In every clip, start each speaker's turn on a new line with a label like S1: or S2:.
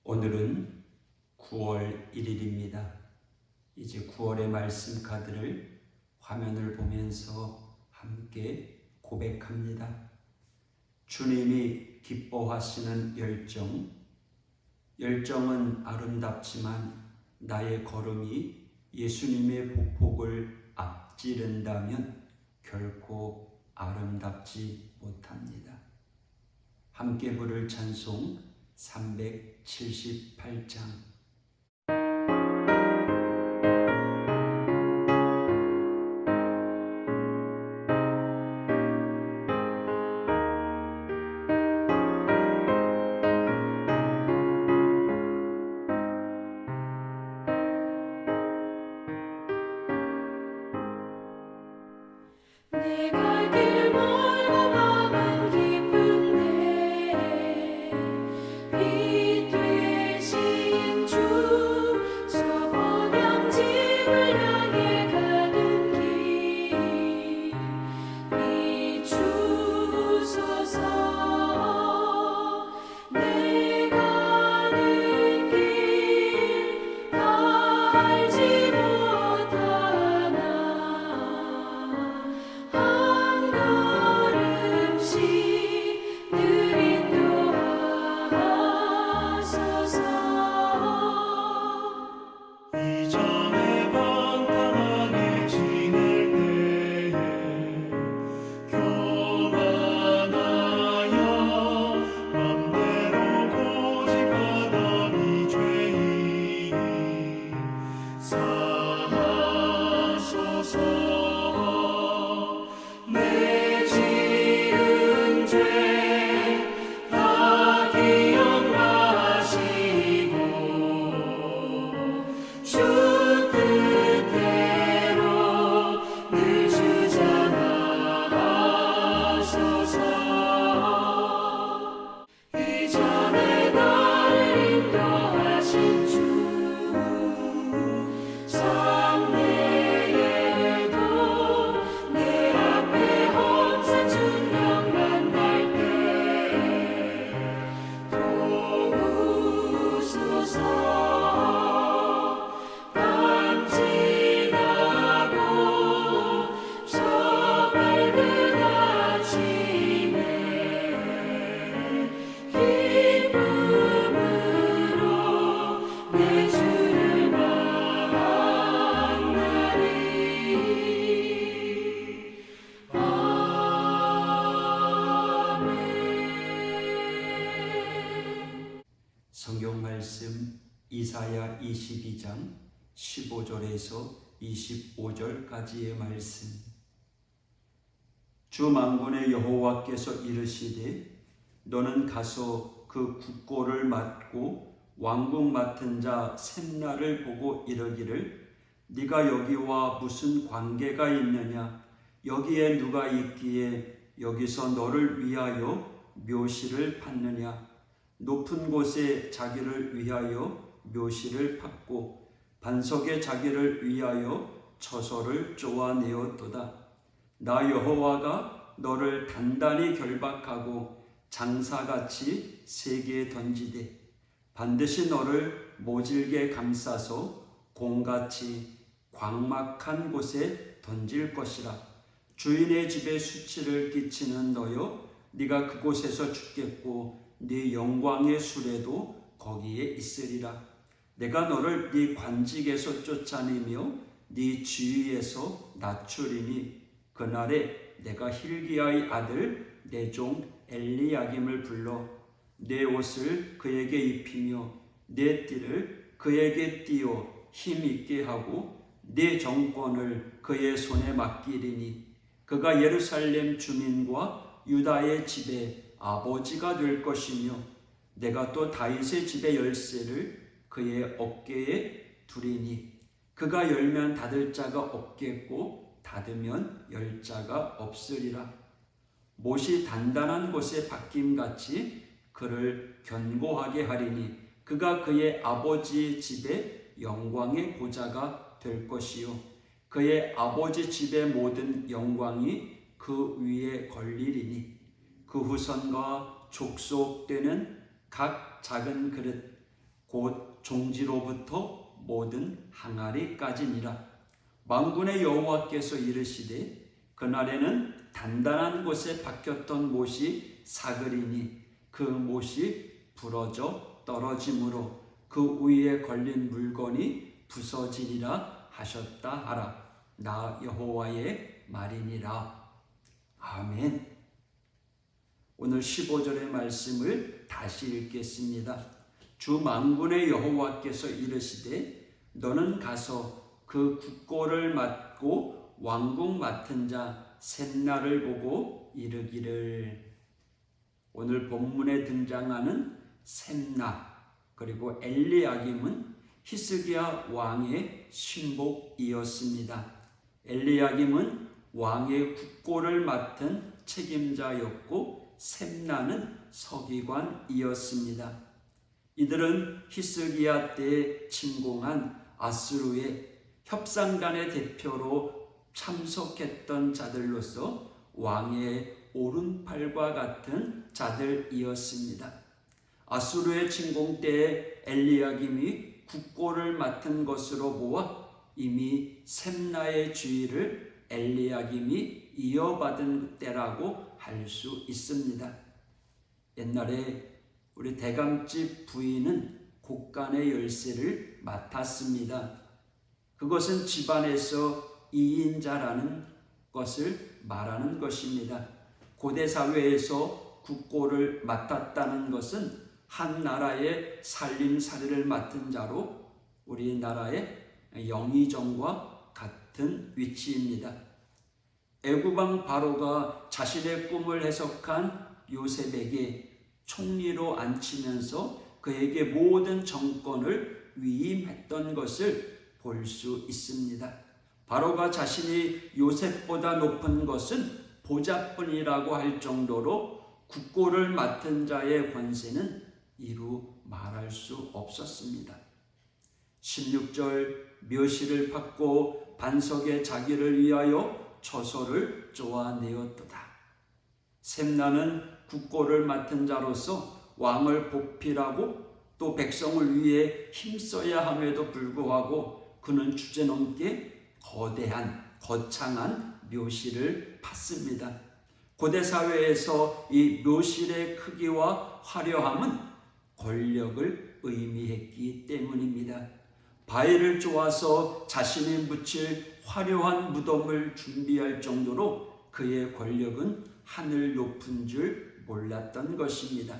S1: 오늘은 9월 1일입니다. 이제 9월의 말씀 카드를 화면을 보면서 함께 고백합니다. 주님이 기뻐하시는 열정은 아름답지만 나의 걸음이 예수님의 보폭을 앞지른다면 결코 아름답지 못합니다. 함께 부를 찬송 378장.
S2: 내 갈 길 멀고 마음은 기쁜데 빛 되신 주 저 번영집을 향해 가는 길 비추소서. 내 가는 길 다 알지 못하나 한 걸음씩 늘 인도하소서.
S3: 이전에 방탕하게 지낼 때에 교만하여 맘대로 고집하던 이 죄인 사하소서. 내 지은 죄 다 기억나시고 주 뜻대로 늘 주장하소서. 이전에 나를 인도하신 주 장래에도 내 앞에 험산 중령 만날 때 도우소서. 밤 지나고 저 밝은 아침에 기쁨으로 내 주를 만나리. 아멘.
S1: 성경 말씀 이사야 22장 15절에서 25절까지의 말씀. 주 만군의 여호와께서 이르시되 너는 가서 그 국고를 맡고 왕궁 맡은 자 셈나를 보고 이르기를 네가 여기와 무슨 관계가 있느냐? 여기에 누가 있기에 여기서 너를 위하여 묘시를 받느냐? 높은 곳에 자기를 위하여 묘시를 받고 반석에 자기를 위하여 처소를 쪼아내었도다. 나 여호와가 너를 단단히 결박하고 장사같이 세계에 던지되 반드시 너를 모질게 감싸서 공같이 광막한 곳에 던질 것이라. 주인의 집에 수치를 끼치는 너여 네가 그곳에서 죽겠고 네 영광의 수레도 거기에 있으리라. 내가 너를 네 관직에서 쫓아내며 네 지위에서 낮추리니 그날에 내가 hil기야의 아들 내 종 엘리야김을 불러 내 옷을 그에게 입히며 내 띠를 그에게 띄어 힘있게 하고 내 정권을 그의 손에 맡기리니 그가 예루살렘 주민과 유다의 집의 아버지가 될 것이며 내가 또 다윗의 집의 열쇠를 그의 어깨에 두리니 그가 열면 닫을 자가 없겠고 닫으면 열 자가 없으리라. 못이 단단한 곳에 박힘같이 그를 견고하게 하리니 그가 그의 아버지 집의 영광의 보좌가 될 것이요 그의 아버지 집의 모든 영광이 그 위에 걸리리니 그 후손과 족속되는 각 작은 그릇 곧 종지로부터 모든 항아리까지니라. 만군의 여호와께서 이르시되 그날에는 단단한 곳에 박혔던 못이 사그리니 그 못이 부러져 떨어짐으로 그 위에 걸린 물건이 부서지리라 하셨다 하라. 나 여호와의 말이니라. 아멘. 오늘 15절의 말씀을 다시 읽겠습니다. 주 만군의 여호와께서 이르시되 너는 가서 그 국고를 맡고 왕궁 맡은 자 셈나를 보고 이르기를. 오늘 본문에 등장하는 셈나 그리고 엘리야김은 히스기야 왕의 신복이었습니다. 엘리야김은 왕의 국고를 맡은 책임자였고 셈나는 서기관이었습니다. 이들은 히스기야 때에 침공한 아수르의 협상단의 대표로 참석했던 자들로서 왕의 오른팔과 같은 자들이었습니다. 아수르의 침공 때에 엘리야김이 국고를 맡은 것으로 보아 이미 셈나의 지위를 엘리야김이 이어받은 때라고 할 수 있습니다. 옛날에 우리 대감집 부인은 곡간의 열쇠를 맡았습니다. 그것은 집안에서 2인자라는 것을 말하는 것입니다. 고대 사회에서 국고를 맡았다는 것은 한 나라의 살림살이를 맡은 자로 우리나라의 영의정과 같은 위치입니다. 애굽왕 바로가 자신의 꿈을 해석한 요셉에게 총리로 앉히면서 그에게 모든 정권을 위임했던 것을 볼 수 있습니다. 바로가 자신이 요셉보다 높은 것은 보좌뿐이라고 할 정도로 국고를 맡은 자의 권세는 이루 말할 수 없었습니다. 16절 묘시를 받고 반석에 자기를 위하여 처소를 쪼아내었도다. 셈나는 국고를 맡은 자로서 왕을 보필하고 또 백성을 위해 힘써야 함에도 불구하고 그는 주제넘게 거대한 거창한 묘실을 팠습니다. 고대 사회에서 이 묘실의 크기와 화려함은 권력을 의미했기 때문입니다. 바위를 쪼아서 자신이 묻힐 화려한 무덤을 준비할 정도로 그의 권력은 하늘 높은 줄 몰랐던 것입니다.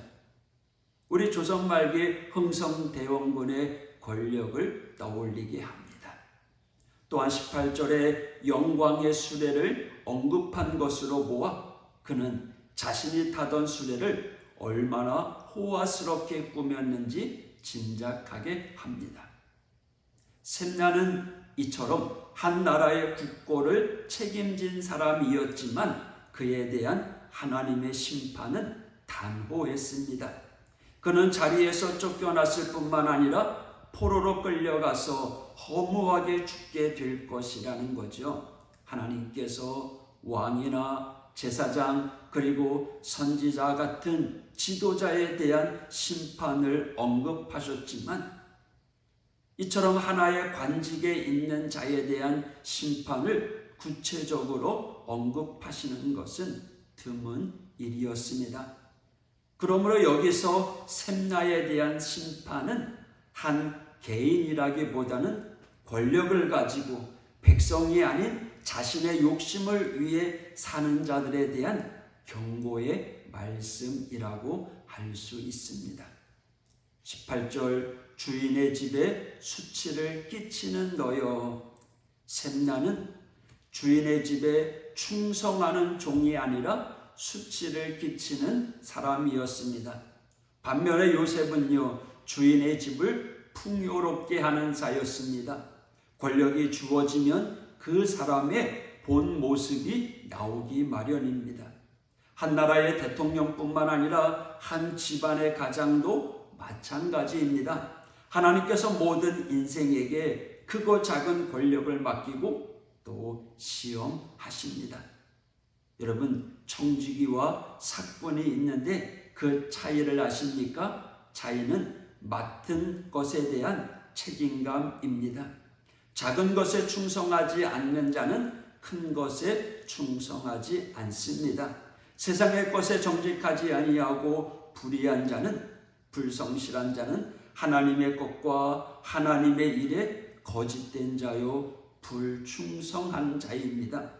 S1: 우리 조선 말기 흥성대원군의 권력을 떠올리게 합니다. 또한 18절에 영광의 수레를 언급한 것으로 보아 그는 자신이 타던 수레를 얼마나 호화스럽게 꾸몄는지 짐작하게 합니다. 셈나는 이처럼 한 나라의 국고를 책임진 사람이었지만 그에 대한 하나님의 심판은 단호했습니다. 그는 자리에서 쫓겨났을 뿐만 아니라 포로로 끌려가서 허무하게 죽게 될 것이라는 거죠. 하나님께서 왕이나 제사장 그리고 선지자 같은 지도자에 대한 심판을 언급하셨지만 이처럼 하나의 관직에 있는 자에 대한 심판을 구체적으로 언급하시는 것은 드문 일이었습니다. 그러므로 여기서 셈나에 대한 심판은 한 개인이라기보다는 권력을 가지고 백성이 아닌 자신의 욕심을 위해 사는 자들에 대한 경고의 말씀이라고 할 수 있습니다. 18절 주인의 집에 수치를 끼치는 너여. 셈나는 주인의 집에 충성하는 종이 아니라 수치를 끼치는 사람이었습니다. 반면에 요셉은요, 주인의 집을 풍요롭게 하는 자였습니다. 권력이 주어지면 그 사람의 본 모습이 나오기 마련입니다. 한 나라의 대통령뿐만 아니라 한 집안의 가장도 마찬가지입니다. 하나님께서 모든 인생에게 크고 작은 권력을 맡기고 또 시험하십니다. 여러분, 청지기와 사권이 있는데 그 차이를 아십니까? 차이는 맡은 것에 대한 책임감입니다. 작은 것에 충성하지 않는 자는 큰 것에 충성하지 않습니다. 세상의 것에 정직하지 아니하고 불성실한 자는 하나님의 것과 하나님의 일에 거짓된 자요 불충성한 자입니다.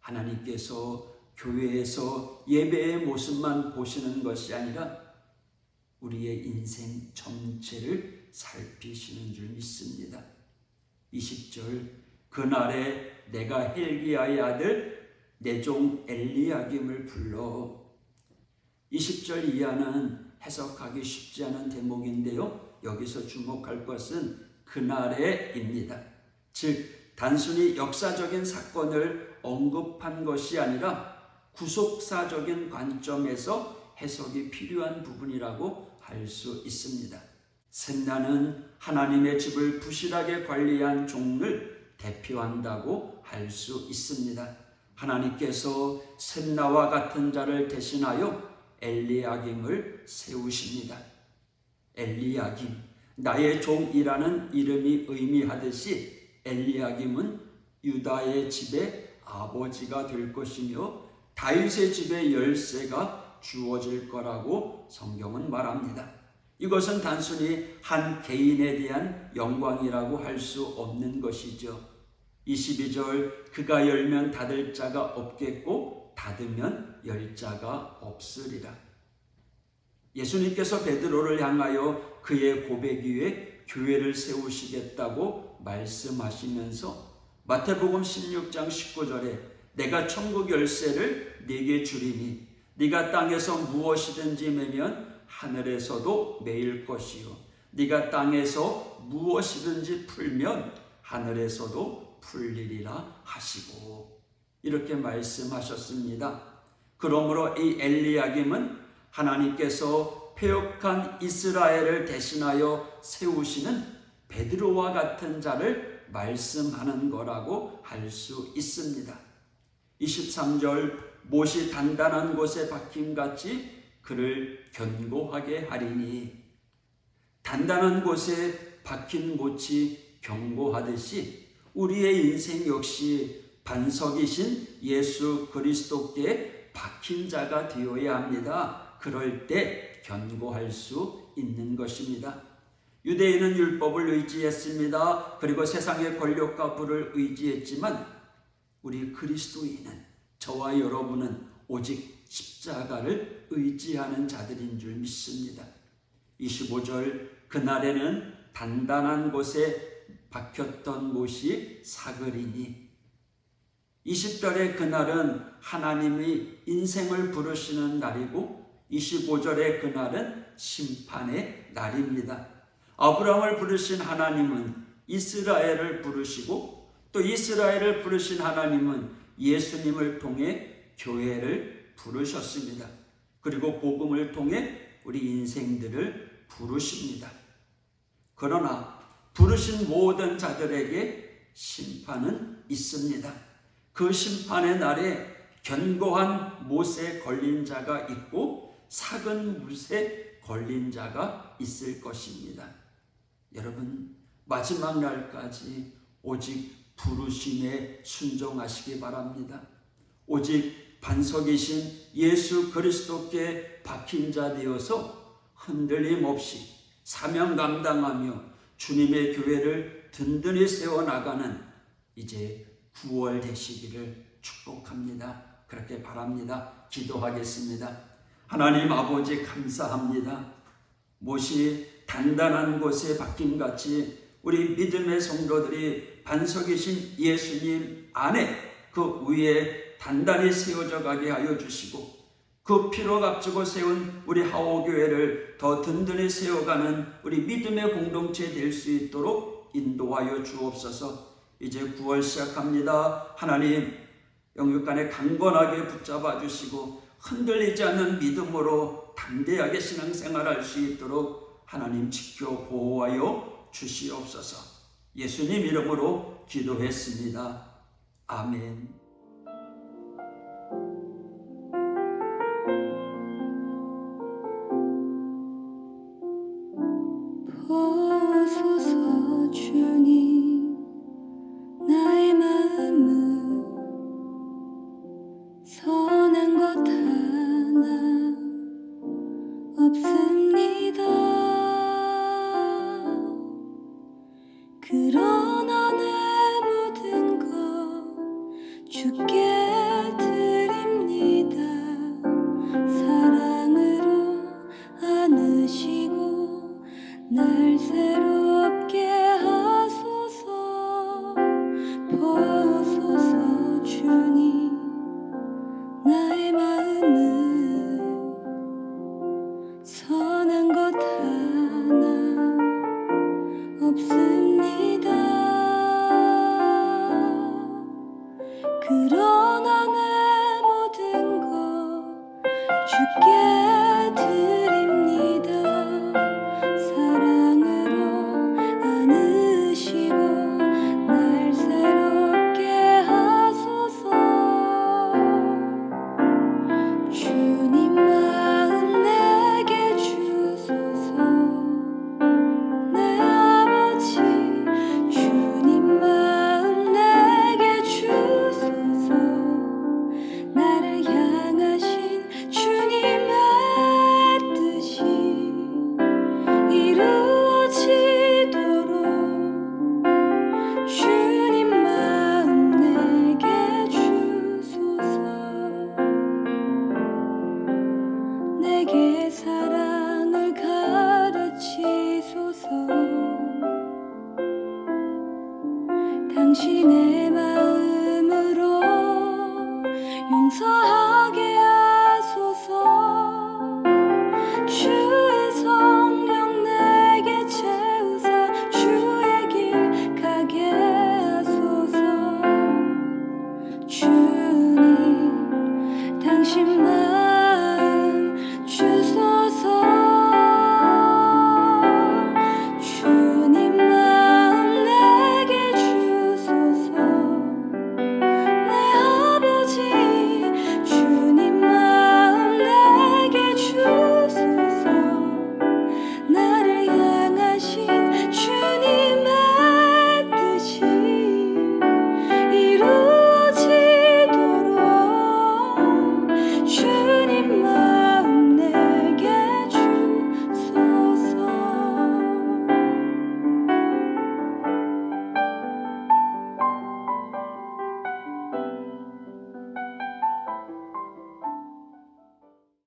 S1: 하나님께서 교회에서 예배의 모습만 보시는 것이 아니라 우리의 인생 전체를 살피시는 줄 믿습니다. 20절 그날에 내가 헬기야의 아들 내 종 엘리야김을 불러. 20절 이하는 해석하기 쉽지 않은 대목인데요, 여기서 주목할 것은 그날에입니다. 즉 단순히 역사적인 사건을 언급한 것이 아니라 구속사적인 관점에서 해석이 필요한 부분이라고 할 수 있습니다. 셈나는 하나님의 집을 부실하게 관리한 종을 대표한다고 할 수 있습니다. 하나님께서 셈나와 같은 자를 대신하여 엘리야김을 세우십니다. 엘리야김, 나의 종이라는 이름이 의미하듯이 엘리야김은 유다의 집의 아버지가 될 것이며 다윗의 집의 열쇠가 주어질 거라고 성경은 말합니다. 이것은 단순히 한 개인에 대한 영광이라고 할 수 없는 것이죠. 22절 그가 열면 닫을 자가 없겠고 닫으면 열 자가 없으리라. 예수님께서 베드로를 향하여 그의 고백 위에 교회를 세우시겠다고 말씀하시면서 마태복음 16장 19절에 내가 천국 열쇠를 네게 주리니 네가 땅에서 무엇이든지 매면 하늘에서도 매일 것이요 네가 땅에서 무엇이든지 풀면 하늘에서도 풀리리라 하시고 이렇게 말씀하셨습니다. 그러므로 이 엘리야김은 하나님께서 패역한 이스라엘을 대신하여 세우시는 베드로와 같은 자를 말씀하는 거라고 할 수 있습니다. 23절 못이 단단한 곳에 박힘같이 그를 견고하게 하리니, 단단한 곳에 박힌 못이 견고하듯이 우리의 인생 역시 반석이신 예수 그리스도께 박힌 자가 되어야 합니다. 그럴 때 견고할 수 있는 것입니다. 유대인은 율법을 의지했습니다. 그리고 세상의 권력과 부를 의지했지만 우리 그리스도인은, 저와 여러분은 오직 십자가를 의지하는 자들인 줄 믿습니다. 25절 그날에는 단단한 곳에 박혔던 못이 사그리니, 20절의 그날은 하나님이 인생을 부르시는 날이고 25절의 그날은 심판의 날입니다. 아브라함을 부르신 하나님은 이스라엘을 부르시고 또 이스라엘을 부르신 하나님은 예수님을 통해 교회를 부르셨습니다. 그리고 복음을 통해 우리 인생들을 부르십니다. 그러나 부르신 모든 자들에게 심판은 있습니다. 그 심판의 날에 견고한 못에 걸린 자가 있고 삭은 못에 걸린 자가 있을 것입니다. 여러분, 마지막 날까지 오직 부르심에 순종하시기 바랍니다. 오직 반석이신 예수 그리스도께 박힌 자 되어서 흔들림 없이 사명 감당하며 주님의 교회를 든든히 세워나가는 이제 9월 되시기를 축복합니다. 그렇게 바랍니다. 기도하겠습니다. 하나님 아버지 감사합니다. 못이 단단한 곳에 박힘같이 우리 믿음의 성도들이 반석이신 예수님 안에 그 위에 단단히 세워져 가게 하여 주시고 그 피로 값주고 세운 우리 하오교회를 더 든든히 세워가는 우리 믿음의 공동체 될 수 있도록 인도하여 주옵소서. 이제 9월 시작합니다. 하나님 영육간에 강건하게 붙잡아 주시고 흔들리지 않는 믿음으로 담대하게 신앙생활할 수 있도록 하나님 지켜 보호하여 주시옵소서. 예수님 이름으로 기도했습니다. 아멘.
S2: 주께 드립니다. 사랑으로 안으시고 날 새롭게 하소서. 주님 마음 내게 주소서. 내 아버지 주님 마음 내게 주소서. 나를 향하신 주님의 뜻이 이루어지도록 주님 마음 내게 주소서. 내게 사랑